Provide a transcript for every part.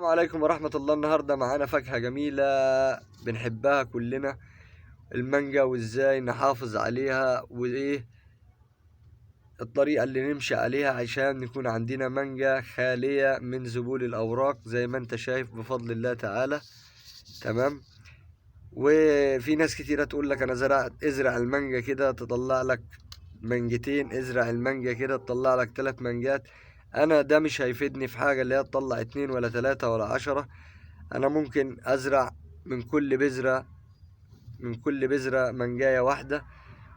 السلام عليكم ورحمة الله. النهاردة معانا فاكهة جميلة بنحبها كلنا، المانجا، وازاي نحافظ عليها وايه الطريقة اللي نمشي عليها عشان يكون عندنا مانجا خالية من ذبول الأوراق زي ما انت شايف بفضل الله تعالى. تمام. وفي ناس كتيرة تقول لك انا ازرع المانجا كده تطلع لك مانجتين، ازرع المانجا كده تطلع لك 3 مانجات. انا ده مش هيفيدني في حاجة اللي هي تطلع 2 ولا 3 ولا 10. انا ممكن ازرع من كل بذرة منجاية واحدة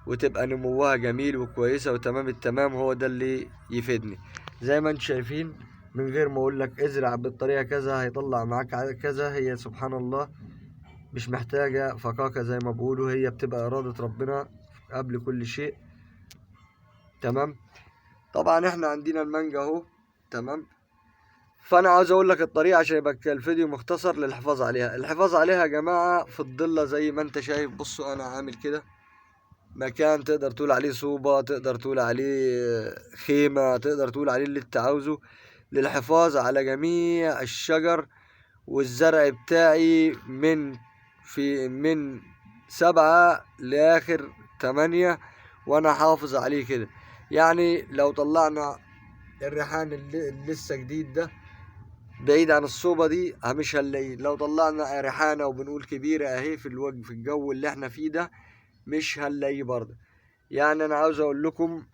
وتبقى نموها جميل وكويسة وتمام التمام. هو ده اللي يفيدني زي ما انتم شايفين، من غير ما اقول لك ازرع بالطريقة كذا هيطلع معاك كذا. هي سبحان الله مش محتاجة فقاقة زي ما بقولوا، هي بتبقى إرادة ربنا قبل كل شيء. تمام. طبعا احنا عندنا المانجا اهو. تمام. فانا عاوز اقول لك الطريقه عشان يبقى الفيديو مختصر للحفاظ عليها. الحفاظ عليها يا جماعه في الضله زي ما انت شايف. بصوا انا عامل كده مكان تقدر تقول عليه صوبه، تقدر تقول عليه خيمه، تقدر تقول عليه اللي انت عاوزه للحفاظ على جميع الشجر والزرع بتاعي من 7 لاخر 8، وانا حافظ عليه كده. يعني لو طلعنا الريحان اللي لسه جديد ده بعيد عن الصوبة دي مش هنلاقيه. لو طلعنا ريحانة وبنقول كبيرة اهي في الوجه في الجو اللي احنا فيه ده مش هنلاقيه برضه. يعني انا عاوز اقول لكم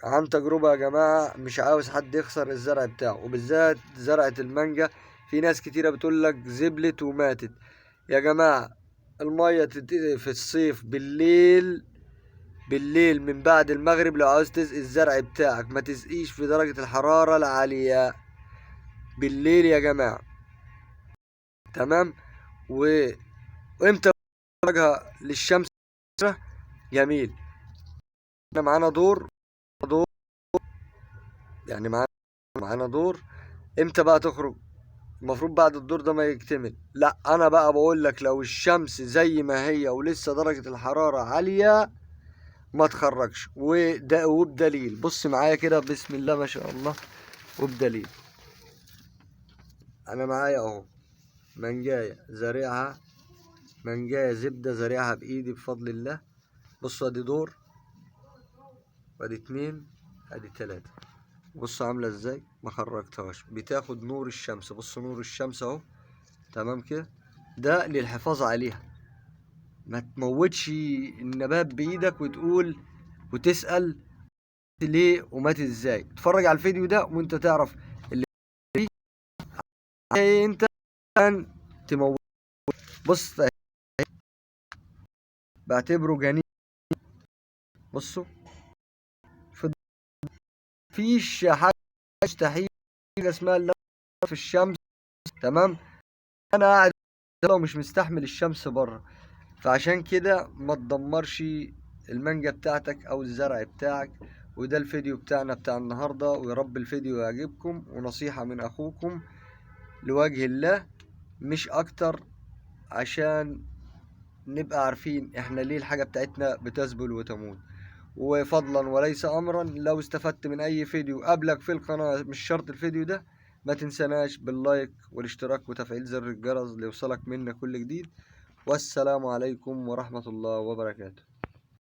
عن تجربة يا جماعة، مش عاوز حد يخسر الزرع بتاعه وبالذات زرعة المانجا. في ناس كتيرة بتقول لك زبلت وماتت. يا جماعة المية تنتهي في الصيف بالليل من بعد المغرب. لو عاوز تسقي الزرع بتاعك ما تسقيش في درجة الحرارة العالية بالليل يا جماعة. تمام. وامتى وجهها للشمس جميل. احنا معانا دور يعني معانا دور. امتى بقى تخرج؟ المفروض بعد الدور ده ما يكتمل. لا انا بقى بقول لك لو الشمس زي ما هي ولسه درجة الحرارة عالية ما تخرجش. وده وبدليل، بص معايا كده بسم الله ما شاء الله. وبدليل انا معايا اهو منجاية زارعها، منجاية زبدة زارعها بايدي بفضل الله. بصوا ادي دور وادي 2 ادي 3. بصوا عاملة ازاي ما خرجتهاش، بتاخد نور الشمس. بصوا نور الشمس اهو. تمام كده. ده للحفاظ عليها. ما تموتش النبات بايدك وتقول وتسأل ليه ومات ازاي. اتفرج على الفيديو ده وانت تعرف اللي انت تموت. بص بعتبره جنين. بصوا فيش حاجة مستحيل اسمها اللي في الشمس. تمام. انا قاعد مش مستحمل الشمس بره، فعشان كده ما تدمرش المانجا بتاعتك او الزرع بتاعك. وده الفيديو بتاعنا بتاع النهاردة، ويا رب الفيديو يعجبكم. ونصيحة من اخوكم لوجه الله مش اكتر، عشان نبقى عارفين احنا ليه الحاجة بتاعتنا بتذبل وتموت. وفضلا وليس امرا، لو استفدت من اي فيديو قبلك في القناة مش شرط الفيديو ده، ما تنسناش باللايك والاشتراك وتفعيل زر الجرس ليوصلك منا كل جديد. والسلام عليكم ورحمة الله وبركاته.